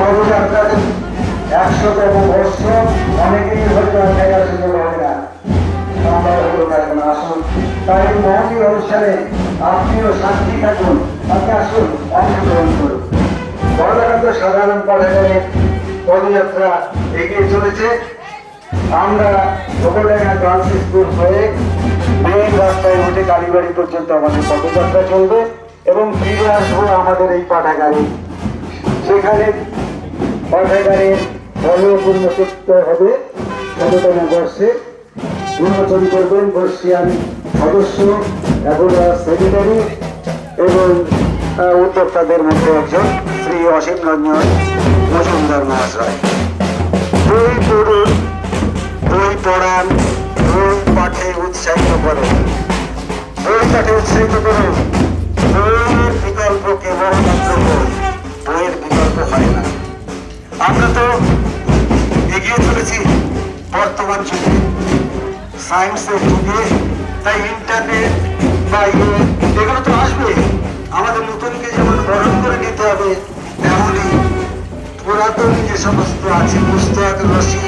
পদযাত্রার 100তম বর্ষ অনেকেই হয়তো দেখার সুযোগ হবে না, আসুন। তাই এই মহতি অনুষ্ঠানে আপনিও শান্তি থাকুন, তাকে আসুন অংশগ্রহণ করুন। বড়লাকান্দ সাধারণ পাঠাগারের পদযাত্রা এগিয়ে চলেছে। আমরা গোবরডাঙ্গা গার্লস স্কুল হয়ে মেইন রাস্তায় উঠে কালীবাড়ি পর্যন্ত আমাদের পদযাত্রা চলবে এবং ফিরে আসবো আমাদের এই পাঠাগারে। সেখানে পাঠাগারের পূর্ণ সত্য হবে 100তম বর্ষে উন্মোচন করবেন বর্ষিয়ান সদস্য এবং সেক্রেটারি এবং উদ্যোক্তাদের মধ্যে একজন শ্রী অসীম রঞ্জন মজুমদার মহাশয়। বই পড়ুন, বই পড়ান, বই পাঠে উৎসাহিত করুন, বই পাঠে উৎসাহিত করুন। বইয়ের বিকল্প কেবলমাত্র বই, বইয়ের বিকল্প হয় না। আমরা তো এগিয়ে চলেছি বর্তমান যুগে, সায়েন্সের যুগে, তাই ইন্টারনেট বা এগুলো তো আসবে। আমাদের নতুনকে যেমন গ্রহণ করে নিতে হবে, তেমনই পুরাতন যে সমস্ত আছে পুস্তক রসি